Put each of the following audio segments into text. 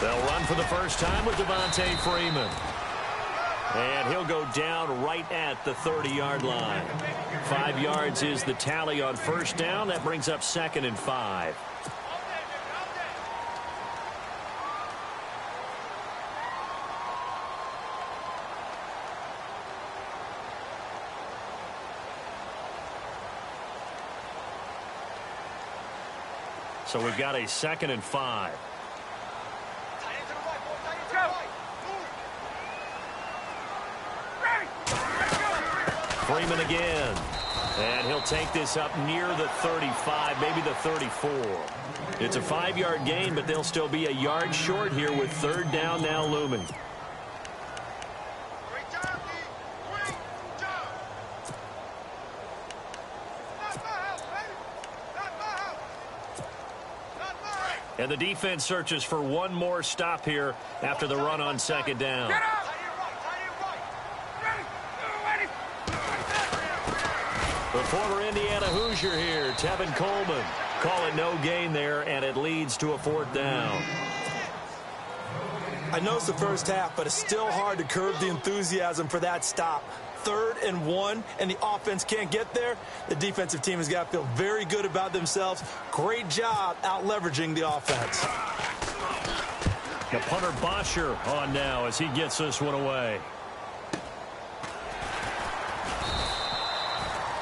They'll run for the first time with Devontae Freeman. And he'll go down right at the 30-yard line. 5 yards is the tally on first down. That brings up 2nd and 5. So we've got a 2nd and 5. Freeman again. And he'll take this up near the 35, maybe the 34. It's a 5-yard gain, but they'll still be a yard short here with 3rd down now looming. And the defense searches for one more stop here after the run on 2nd down. The former Indiana Hoosier here, Tevin Coleman. Call it no gain there, and it leads to a 4th down. I know it's the first half, but it's still hard to curb the enthusiasm for that stop. 3rd and 1, and the offense can't get there. The defensive team has got to feel very good about themselves. Great job out-leveraging the offense. The punter Bosher on now as he gets this one away.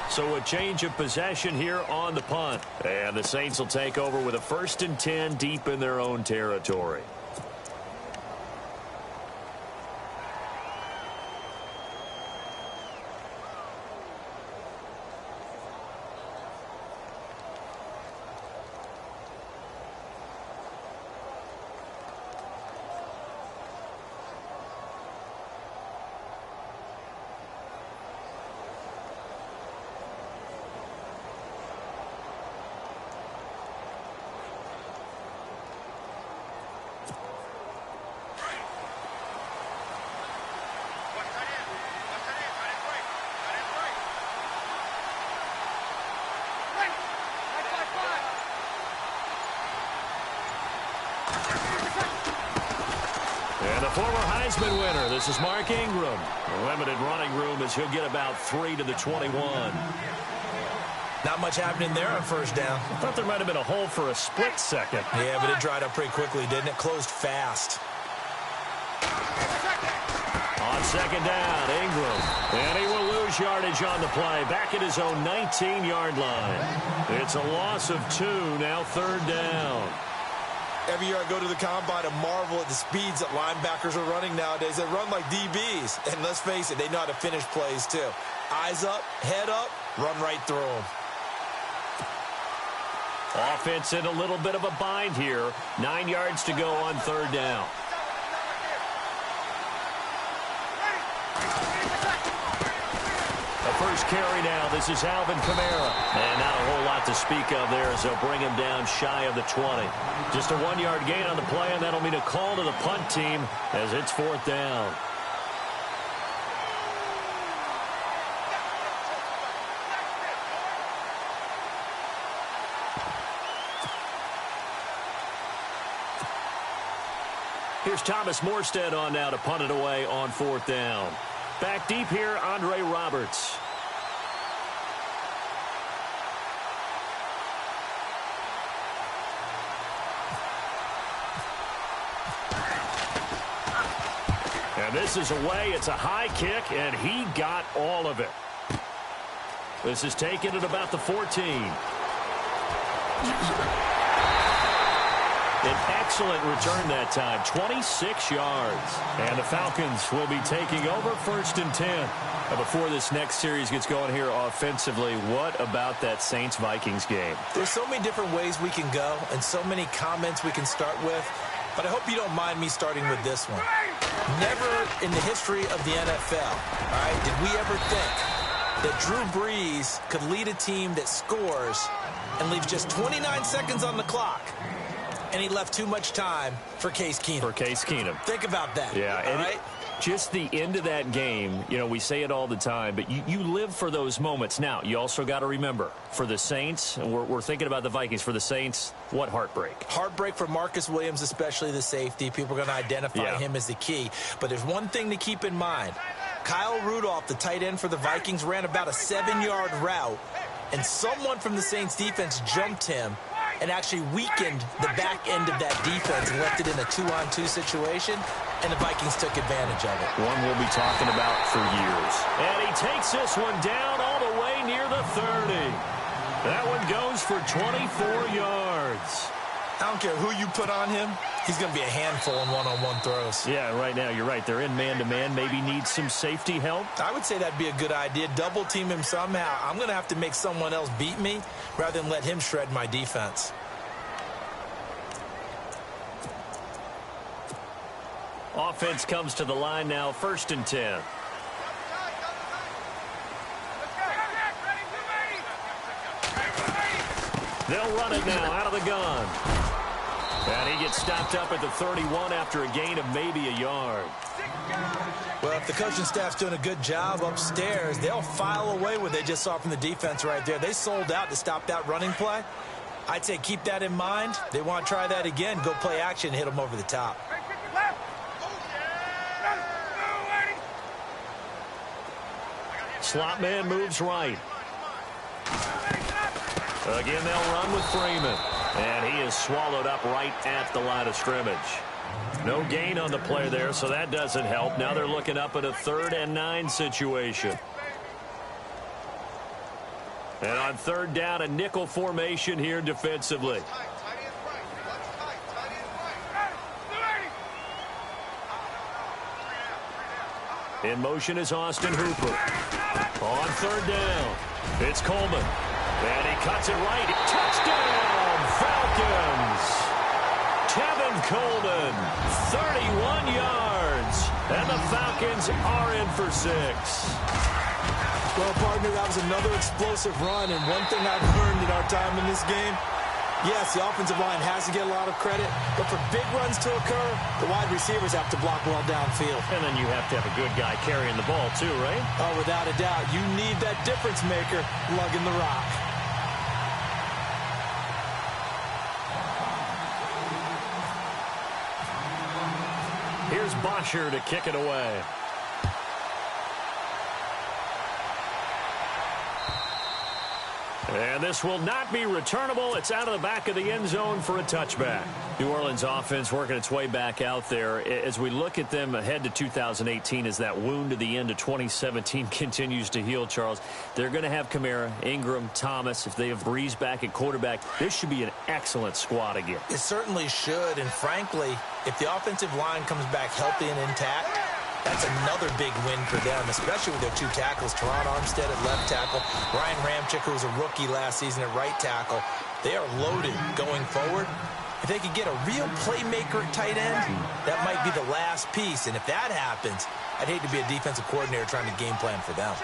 So a change of possession here on the punt. And the Saints will take over with a 1st and 10 deep in their own territory. And the former Heisman winner, this is Mark Ingram. Limited running room as he'll get about 3 to the 21. Not much happening there on 1st down. I thought there might have been a hole for a split second. Yeah, but it dried up pretty quickly, didn't it? Closed fast. On 2nd down, Ingram. And he will lose yardage on the play. Back at his own 19-yard line. It's a loss of 2, now 3rd down. Every year I go to the combine and marvel at the speeds that linebackers are running nowadays. They run like DBs. And let's face it, they know how to finish plays too. Eyes up, head up, run right through them. Offense in a little bit of a bind here. 9 yards to go on 3rd down. The first carry now. This is Alvin Kamara. And not a whole lot to speak of there as they'll bring him down shy of the 20. Just a 1-yard gain on the play, and that'll mean a call to the punt team as it's 4th down. Here's Thomas Morstead on now to punt it away on 4th down. Back deep here, Andre Roberts. And this is away. It's a high kick, and he got all of it. This is taken at about the 14. An excellent return that time, 26 yards. And the Falcons will be taking over 1st and 10. Before this next series gets going here offensively, what about that Saints-Vikings game? There's so many different ways we can go and so many comments we can start with, but I hope you don't mind me starting with this one. Never in the history of the NFL, all right, did we ever think that Drew Brees could lead a team that scores and leaves just 29 seconds on the clock, and he left too much time for Case Keenum. For Case Keenum. Think about that. Yeah, all right? Just the end of that game, you know, we say it all the time, but you live for those moments. Now, you also got to remember, for the Saints, and we're thinking about the Vikings, for the Saints, what heartbreak? Heartbreak for Marcus Williams, especially the safety. People are going to identify him as the key. But there's one thing to keep in mind. Kyle Rudolph, the tight end for the Vikings, ran about a 7-yard route, and someone from the Saints defense jumped him and actually weakened the back end of that defense and left it in a 2-on-2 situation, and the Vikings took advantage of it. One we'll be talking about for years. And he takes this one down all the way near the 30. That one goes for 24 yards. I don't care who you put on him. He's going to be a handful in one-on-one throws. Yeah, right now, you're right. They're in man-to-man. Maybe need some safety help. I would say that'd be a good idea. Double team him somehow. I'm going to have to make someone else beat me rather than let him shred my defense. Offense comes to the line now, 1st and 10. They'll run it now out of the gun. And he gets stopped up at the 31 after a gain of maybe a yard. Well, if the coaching staff's doing a good job upstairs, they'll file away what they just saw from the defense right there. They sold out to stop that running play. I'd say keep that in mind. They want to try that again. Go play action, hit them over the top. Slot man moves right. Again, they'll run with Freeman. And he is swallowed up right at the line of scrimmage. No gain on the play there, so that doesn't help. Now they're looking up at a 3rd and 9 situation. And on 3rd down, a nickel formation here defensively. In motion is Austin Hooper. On 3rd down, it's Coleman. And he cuts it right. Touchdown, Falcons! Tevin Coleman, 31 yards. And the Falcons are in for 6. Well, partner, that was another explosive run. And one thing I've learned in our time in this game, yes, the offensive line has to get a lot of credit. But for big runs to occur, the wide receivers have to block well downfield. And then you have to have a good guy carrying the ball too, right? Oh, without a doubt. You need that difference maker lugging the rock. Here's Bosher to kick it away. And this will not be returnable. It's out of the back of the end zone for a touchback. New Orleans offense working its way back out there. As we look at them ahead to 2018, as that wound to the end of 2017 continues to heal, Charles, they're going to have Kamara, Ingram, Thomas. If they have Breeze back at quarterback, this should be an excellent squad again. It certainly should. And frankly, if the offensive line comes back healthy and intact, that's another big win for them, especially with their 2 tackles, Teron Armstead at left tackle, Ryan Ramczyk, who was a rookie last season at right tackle. They are loaded going forward. If they could get a real playmaker at tight end, that might be the last piece. And if that happens, I'd hate to be a defensive coordinator trying to game plan for them.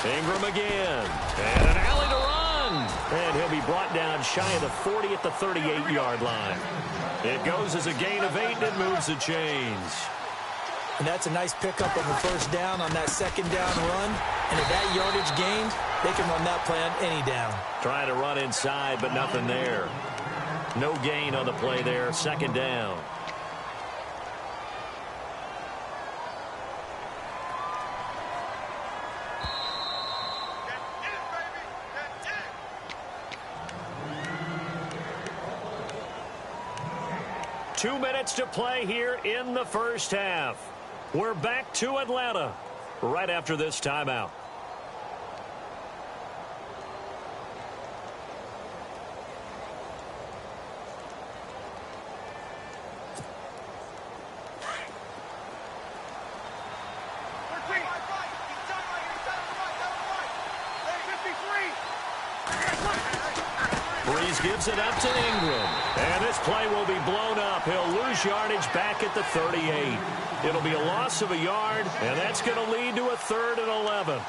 Ingram again. And an alley to run. And he'll be brought down shy of the 40 at the 38-yard line. It goes as a gain of 8, and it moves the chains. And that's a nice pickup of a 1st down on that 2nd down run. And if that yardage gained, they can run that play on any down. Trying to run inside, but nothing there. No gain on the play there. 2nd down. Two minutes to play here in the 1st half. We're back to Atlanta right after this timeout. Breeze gives it up to Ingram. And this play will be blown up. He'll lose yardage back at the 38. It'll be a loss of a yard, and that's going to lead to a 3rd and 11.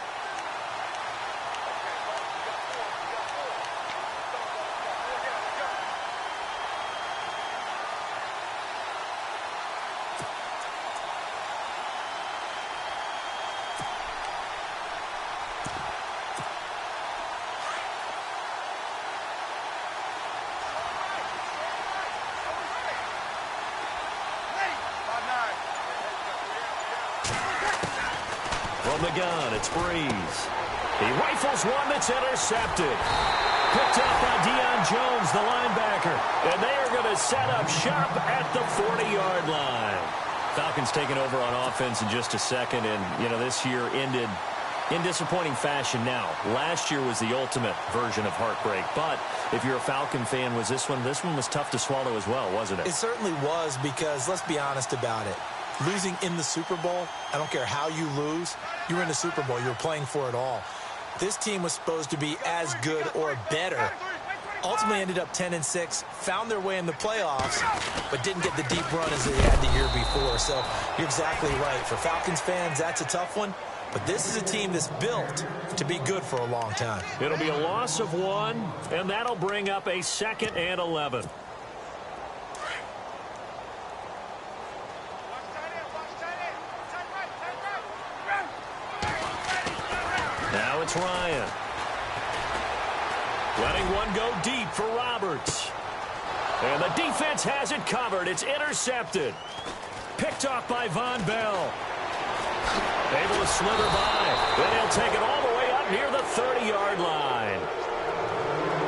From the gun, it's Breeze. He rifles one that's intercepted. Picked up by Deion Jones, the linebacker. And they are going to set up shop at the 40-yard line. Falcons taking over on offense in just a second. And, you know, this year ended in disappointing fashion now. Last year was the ultimate version of heartbreak. But if you're a Falcon fan, this one was tough to swallow as well, wasn't it? It certainly was, because let's be honest about it. Losing in the Super Bowl, I don't care how you lose, you were in the Super Bowl. You were playing for it all. This team was supposed to be as good or better. Ultimately ended up 10-6, found their way in the playoffs, but didn't get the deep run as they had the year before. So you're exactly right. For Falcons fans, that's a tough one. But this is a team that's built to be good for a long time. It'll be a loss of 1, and that'll bring up a 2nd and 11. Now it's Ryan. Letting one go deep for Roberts. And the defense has it covered. It's intercepted. Picked off by Von Bell. Able to slither by. Then he'll take it all the way up near the 30-yard line.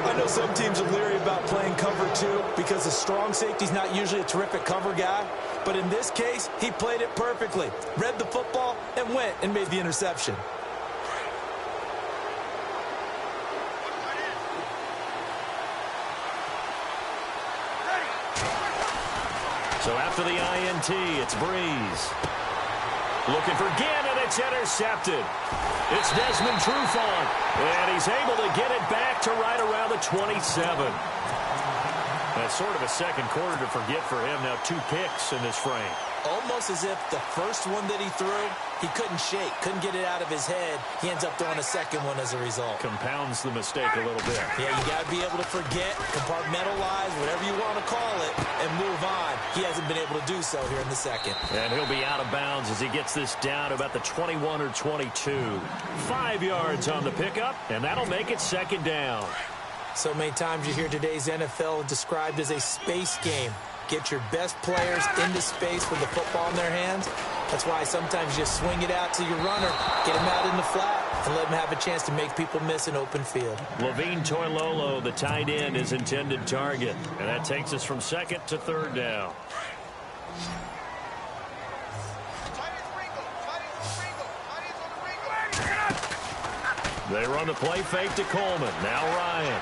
I know some teams are leery about playing cover 2 because a strong safety's not usually a terrific cover guy. But in this case, he played it perfectly. Read the football and went and made the interception. So after the INT, it's Breeze. Looking for Gannon, it's intercepted. It's Desmond Trufant, and he's able to get it back to right around the 27. That's sort of a second quarter to forget for him. Now 2 picks in this frame. Almost as if the first one that he threw, he couldn't shake, couldn't get it out of his head. He ends up throwing a second one as a result. Compounds the mistake a little bit. Yeah, you got to be able to forget, compartmentalize, whatever you want to call it, and move on. He hasn't been able to do so here in the second. And he'll be out of bounds as he gets this down to about the 21 or 22. 5 yards on the pickup, and that'll make it 2nd down. So many times you hear today's NFL described as a space game. Get your best players into space with the football in their hands. That's why sometimes you just swing it out to your runner, get him out in the flat, and let him have a chance to make people miss an open field. Levine Toilolo, the tight end, is intended target. And that takes us from 2nd to 3rd down. They run the play fake to Coleman. Now Ryan.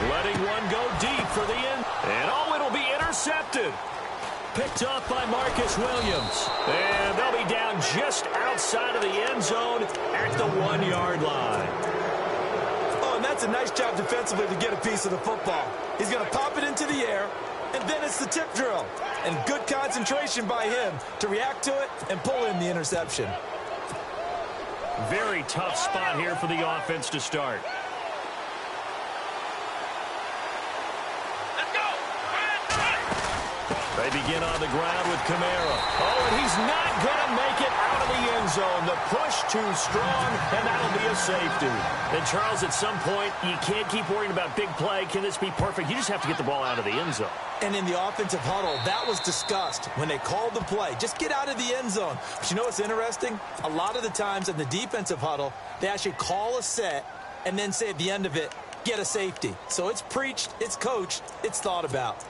Letting one go deep for the end. And it'll be intercepted. Picked off by Marcus Williams. And they'll be down just outside of the end zone at the 1-yard line. Oh, and that's a nice job defensively to get a piece of the football. He's going to pop it into the air, and then it's the tip drill. And good concentration by him to react to it and pull in the interception. Very tough spot here for the offense to start. They begin on the ground with Kamara. Oh, and he's not going to make it out of the end zone. The push too strong, and that'll be a safety. And, Charles, at some point, you can't keep worrying about big play. Can this be perfect? You just have to get the ball out of the end zone. And in the offensive huddle, that was discussed when they called the play. Just get out of the end zone. But you know what's interesting? A lot of the times in the defensive huddle, they actually call a set and then say at the end of it, get a safety. So it's preached, it's coached, it's thought about.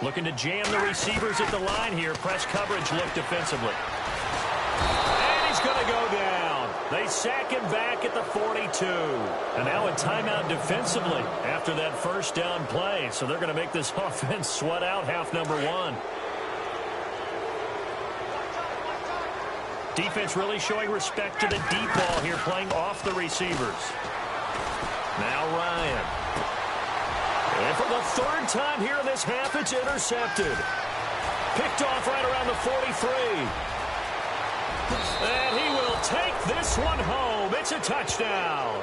Looking to jam the receivers at the line here. Press coverage look defensively. And he's going to go down. They sack him back at the 42. And now a timeout defensively after that first down play. So they're going to make this offense sweat out half number 1. Defense really showing respect to the deep ball here, playing off the receivers. Now Ryan. And for the 3rd time here in this half, it's intercepted. Picked off right around the 43. And he will take this one home. It's a touchdown.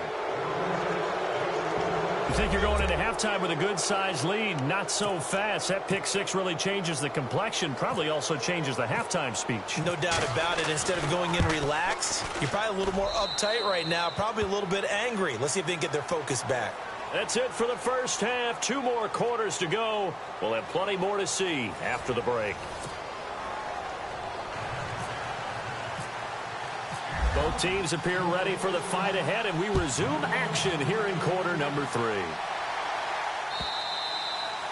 You think you're going into halftime with a good-sized lead. Not so fast. That pick 6 really changes the complexion. Probably also changes the halftime speech. No doubt about it. Instead of going in relaxed, you're probably a little more uptight right now. Probably a little bit angry. Let's see if they can get their focus back. That's it for the first half. 2 more quarters to go. We'll have plenty more to see after the break. Both teams appear ready for the fight ahead, and we resume action here in quarter number 3.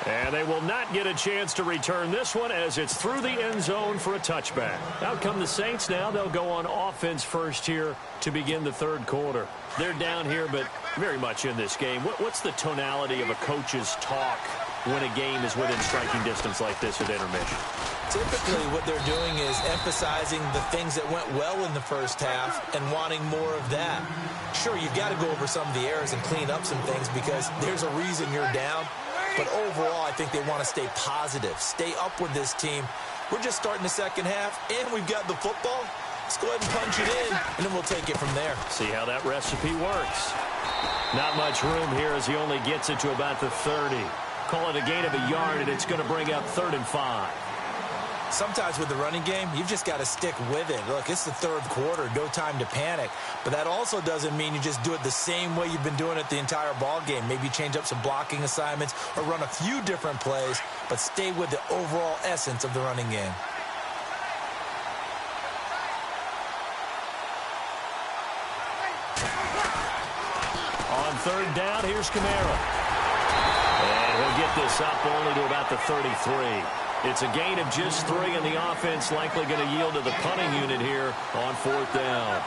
And they will not get a chance to return this one as it's through the end zone for a touchback. Out come the Saints now. They'll go on offense first here to begin the third quarter. They're down here, but very much in this game. What's the tonality of a coach's talk when a game is within striking distance like this at intermission? Typically, what they're doing is emphasizing the things that went well in the first half and wanting more of that. Sure, you've got to go over some of the errors and clean up some things because there's a reason you're down. But overall, I think they want to stay positive, stay up with this team. We're just starting the second half, and we've got the football. Let's go ahead and punch it in, and then we'll take it from there. See how that recipe works. Not much room here as he only gets it to about the 30. Call it a gain of a yard, and it's going to bring up 3rd and 5. Sometimes with the running game, you've just got to stick with it. Look, it's the third quarter, no time to panic. But that also doesn't mean you just do it the same way you've been doing it the entire ball game. Maybe change up some blocking assignments or run a few different plays, but stay with the overall essence of the running game. On 3rd down, here's Kamara. And he'll get this up only to about the 33. It's a gain of just 3, and the offense likely going to yield to the punting unit here on 4th down.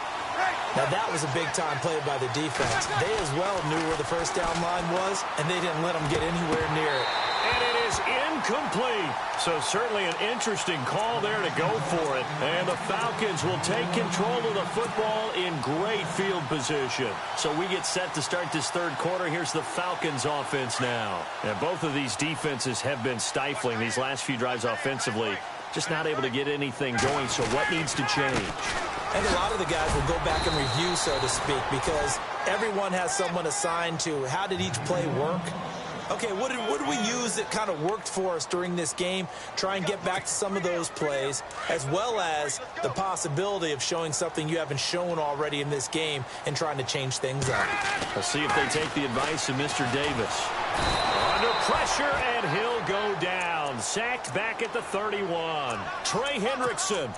Now, that was a big-time play by the defense. They as well knew where the first down line was, and they didn't let them get anywhere near it. And it is incomplete. So certainly an interesting call there to go for it. And the Falcons will take control of the football in great field position. So we get set to start this third quarter. Here's the Falcons offense now. And both of these defenses have been stifling these last few drives offensively. Just not able to get anything going. So what needs to change? And a lot of the guys will go back and review, so to speak, because everyone has someone assigned to how did each play work. Okay, what did we use that kind of worked for us during this game? Try and get back to some of those plays, as well as the possibility of showing something you haven't shown already in this game and trying to change things up. We'll see if they take the advice of Mr. Davis. Under pressure, and he'll go down. Sacked back at the 31. Trey Hendrickson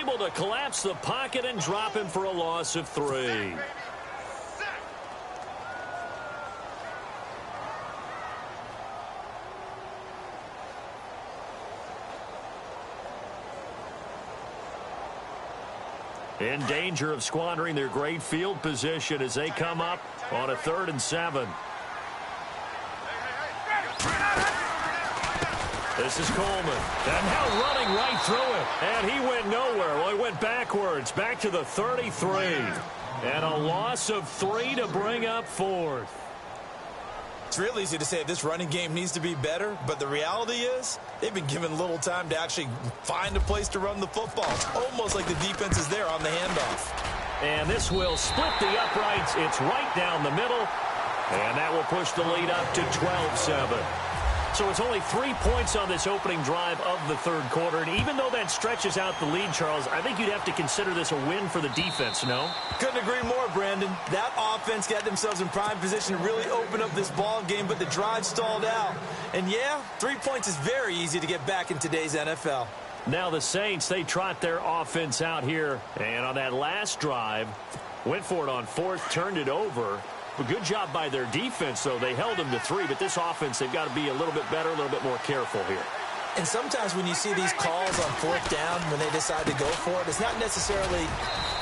able to collapse the pocket and drop him for a loss of 3. In danger of squandering their great field position as they come up on a 3rd and 7. This is Coleman. And now running right through it. And he went nowhere. Well, he went backwards. Back to the 33. And a loss of 3 to bring up 4th. It's real easy to say this running game needs to be better, but the reality is they've been given little time to actually find a place to run the football. It's almost like the defense is there on the handoff. And this will split the uprights. It's right down the middle. And that will push the lead up to 12-7. So it's only 3 points on this opening drive of the third quarter. And even though that stretches out the lead, Charles, I think you'd have to consider this a win for the defense, no? Couldn't agree more, Brandon. That offense got themselves in prime position to really open up this ball game, but the drive stalled out. And yeah, 3 points is very easy to get back in today's NFL. Now the Saints, they trot their offense out here. And on that last drive, went for it on 4th, turned it over. A good job by their defense, though. They held them to 3, but this offense, they've got to be a little bit better, a little bit more careful here. And sometimes when you see these calls on 4th down, when they decide to go for it, it's not necessarily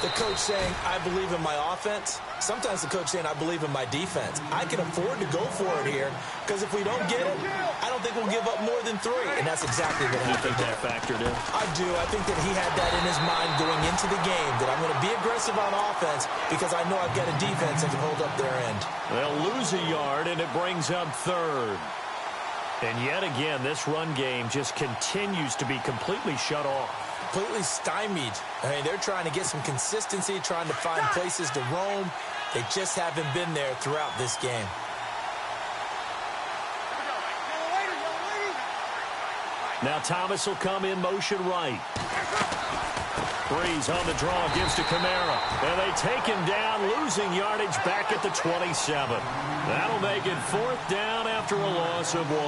the coach saying, I believe in my offense. Sometimes the coach saying, I believe in my defense. I can afford to go for it here, because if we don't get it, I don't think we'll give up more than 3. And that's exactly what happened. You think that factored in? I do. I think that he had that in his mind going into the game, that I'm going to be aggressive on offense because I know I've got a defense that can hold up their end. They'll lose a yard, and it brings up 3rd. And yet again, this run game just continues to be completely shut off. Completely stymied. I mean, they're trying to get some consistency, trying to find places to roam. They just haven't been there throughout this game. Now Thomas will come in motion right. Breeze on the draw, gives to Kamara. And they take him down, losing yardage back at the 27. That'll make it 4th down after a loss of 1.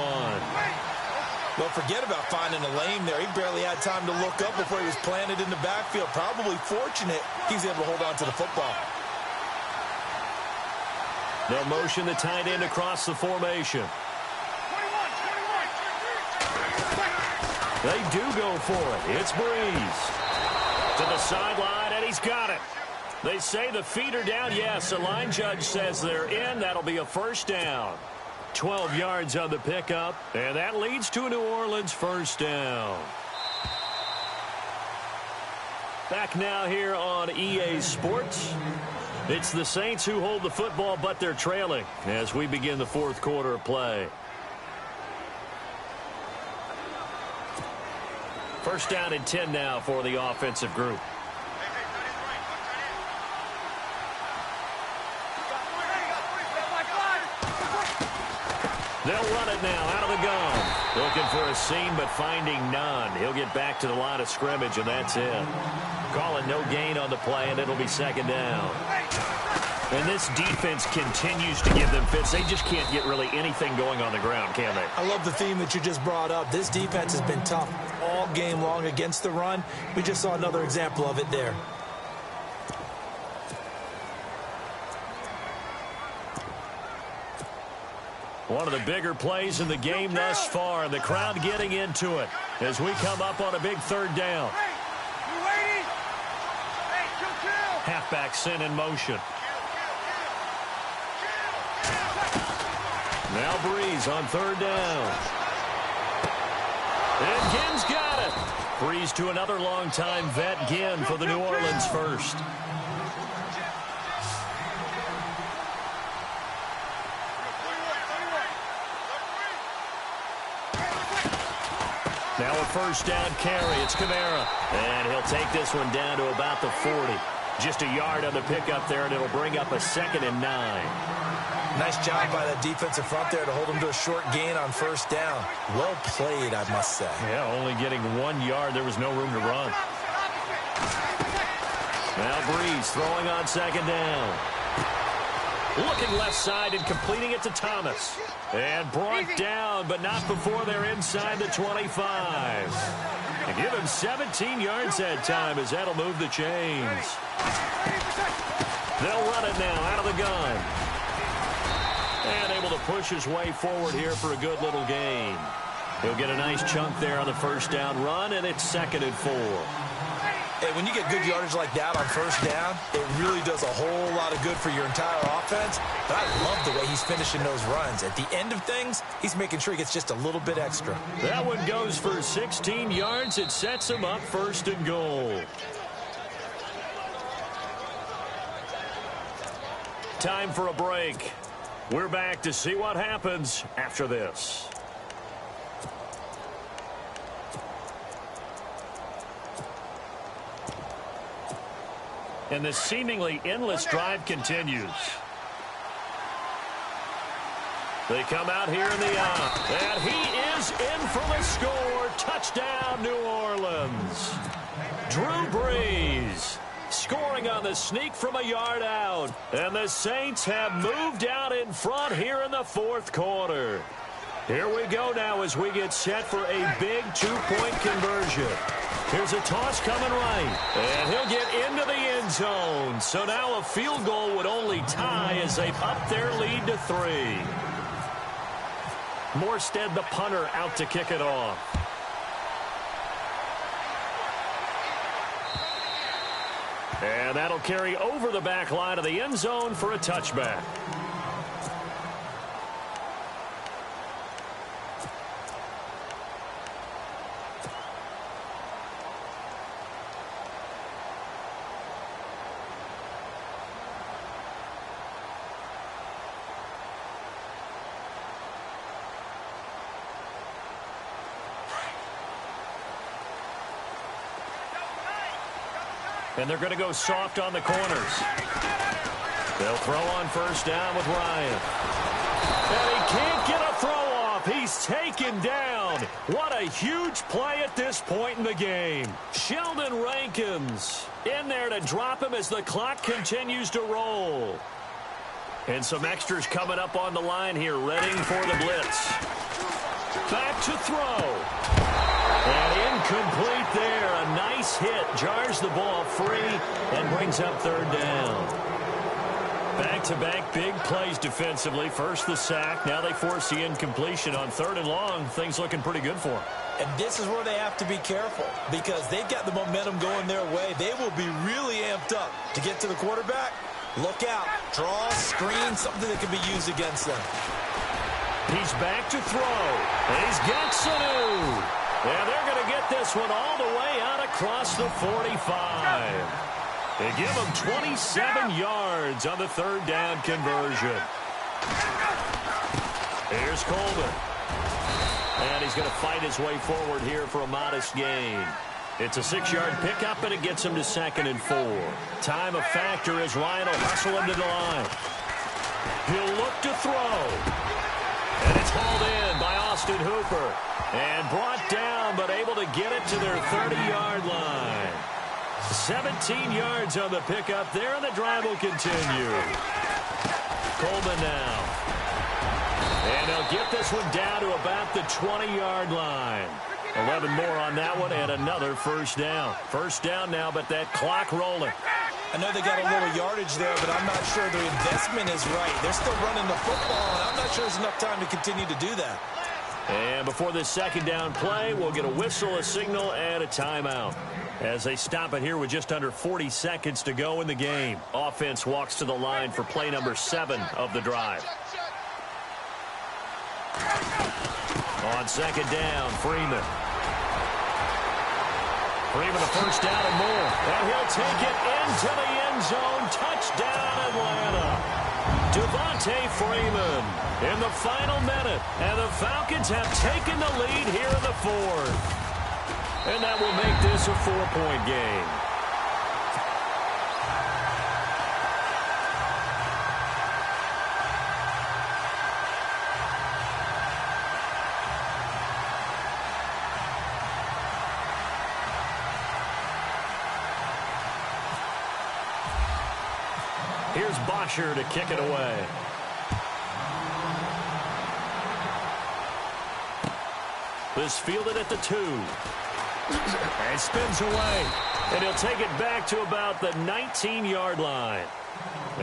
Well, forget about finding a lane there. He barely had time to look up before he was planted in the backfield. Probably fortunate he was able to hold on to the football. They'll motion the tight end across the formation. They do go for it. It's Breeze. To the sideline, and he's got it. They say the feet are down. Yes, the line judge says they're in. That'll be a 1st down. 12 yards on the pickup, and that leads to a New Orleans 1st down. Back now here on EA Sports. It's the Saints who hold the football, but they're trailing as we begin the 4th quarter of play. 1st down and 10 now for the offensive group. They'll run it now out of the gun. Looking for a seam, but finding none. He'll get back to the line of scrimmage, and that's it. Calling no gain on the play, and it'll be 2nd down. And this defense continues to give them fits. They just can't get really anything going on the ground, can they? I love the theme that you just brought up. This defense has been tough all game long against the run. We just saw another example of it there. One of the bigger plays in the game thus far, and the crowd getting into it as we come up on a big 3rd down. Halfback sent in motion. Now Breeze on 3rd down. And Ginn's got it. Breeze to another longtime vet, Ginn, for the New Orleans 1st. Now a 1st down carry. It's Kamara. And he'll take this one down to about the 40. Just a yard on the pickup there, and it'll bring up a 2nd and 9. Nice job by that defensive front there to hold him to a short gain on 1st down. Well played, I must say. Yeah, only getting 1 yard. There was no room to run. Now Breeze throwing on 2nd down. Looking left side and completing it to Thomas. And brought down, but not before they're inside the 25. And give him 17 yards that time as that'll move the chains. They'll run it now out of the gun. And able to push his way forward here for a good little gain. He'll get a nice chunk there on the 1st down run, and it's 2nd and 4. Hey, when you get good yardage like that on 1st down, it really does a whole lot of good for your entire offense. But I love the way he's finishing those runs. At the end of things, he's making sure he gets just a little bit extra. That one goes for 16 yards. It sets him up 1st and goal. Time for a break. We're back to see what happens after this. And the seemingly endless drive continues. They come out here in the and he is in for the score. Touchdown, New Orleans. Drew Brees scoring on the sneak from a yard out. And the Saints have moved out in front here in the 4th quarter. Here we go now as we get set for a big 2-point conversion. Here's a toss coming right. And he'll get into the end zone. So now a field goal would only tie as they've upped their lead to 3. Morstead, the punter, out to kick it off. And that'll carry over the back line of the end zone for a touchback. And they're going to go soft on the corners. They'll throw on 1st down with Ryan. And he can't get a throw off. He's taken down. What a huge play at this point in the game. Sheldon Rankins in there to drop him as the clock continues to roll. And some extras coming up on the line here, ready for the blitz. Back to throw. And incomplete there. A nice hit. Jars the ball free and brings up third down. Back-to-back big plays defensively. First the sack. Now they force the incompletion on third and long. Things looking pretty good for them. And this is where they have to be careful because they've got the momentum going their way. They will be really amped up to get to the quarterback. Look out. Draw, screen, something that can be used against them. He's back to throw. And he's got Sanu. And they're going to get this one all the way out across the 45. They give him 27 yards on the third down conversion. Here's Coleman. And he's going to fight his way forward here for a modest gain. It's a 6-yard pickup, and it gets him to 2nd and 4. Time a factor as Ryan will hustle him to the line. He'll look to throw. And it's hauled in by Austin Hooper. And brought down, but able to get it to their 30-yard line. 17 yards on the pickup there, and the drive will continue. Coleman now. And they'll get this one down to about the 20-yard line. 11 more on that one, and another first down. First down now, but that clock rolling. I know they got a little yardage there, but I'm not sure the investment is right. They're still running the football, and I'm not sure there's enough time to continue to do that. And before this second down play, we'll get a whistle, a signal, and a timeout. As they stop it here with just under 40 seconds to go in the game. Offense walks to the line for play number 7 of the drive. On second down, Freeman. Freeman a first down and more. And he'll take it into the end zone. Touchdown, Atlanta. Devontae Freeman in the final minute. And the Falcons have taken the lead here in the 4th. And that will make this a 4-point game. Here's Bosher to kick it away. This fielded at the 2. And spins away. And he'll take it back to about the 19-yard line.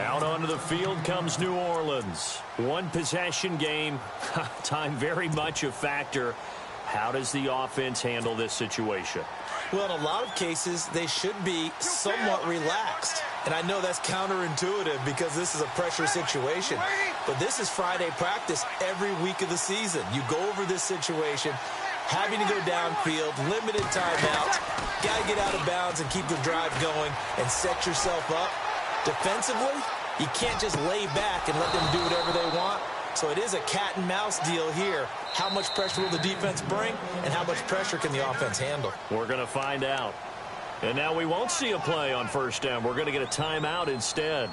Out onto the field comes New Orleans. One possession game. Time very much a factor. How does the offense handle this situation? Well, in a lot of cases, they should be somewhat relaxed. And I know that's counterintuitive because this is a pressure situation. But this is Friday practice every week of the season. You go over this situation, having to go downfield, limited timeouts, got to get out of bounds and keep the drive going and set yourself up. Defensively, you can't just lay back and let them do whatever they want. So it is a cat and mouse deal here. How much pressure will the defense bring and how much pressure can the offense handle? We're going to find out. And now we won't see a play on first down. We're going to get a timeout instead,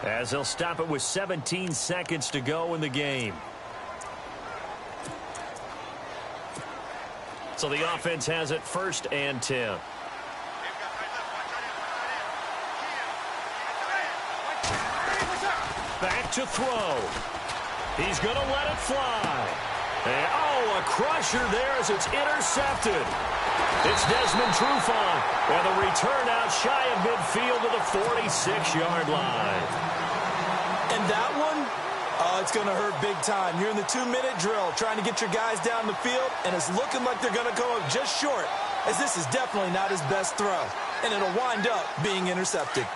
as they'll stop it with 17 seconds to go in the game. So the offense has it 1st and 10. Back to throw. He's going to let it fly. And, a crusher there as it's intercepted. It's Desmond Trufant. And the return out shy of midfield to the 46-yard line. And that one, it's going to hurt big time. You're in the 2-minute drill trying to get your guys down the field, and it's looking like they're going to come up just short, as this is definitely not his best throw. And it'll wind up being intercepted.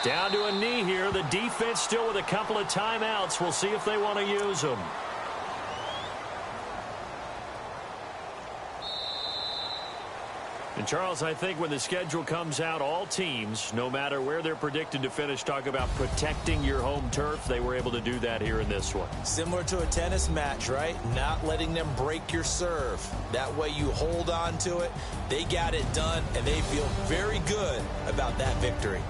Down to a knee here. The defense still with a couple of timeouts. We'll see if they want to use them. And, Charles, I think when the schedule comes out, all teams, no matter where they're predicted to finish, talk about protecting your home turf. They were able to do that here in this one. Similar to a tennis match, right? Not letting them break your serve. That way you hold on to it. They got it done, and they feel very good about that victory.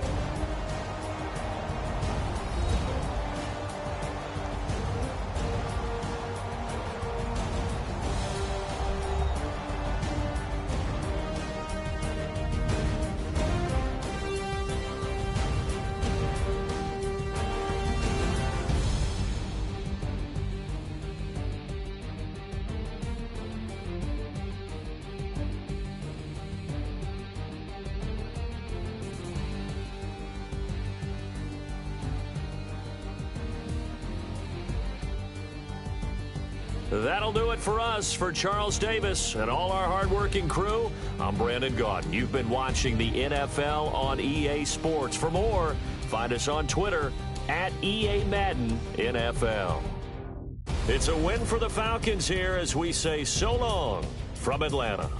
That'll do it for us. For Charles Davis and all our hardworking crew, I'm Brandon Gaudin. You've been watching the NFL on EA Sports. For more, find us on Twitter at EA Madden NFL. It's a win for the Falcons here as we say so long from Atlanta.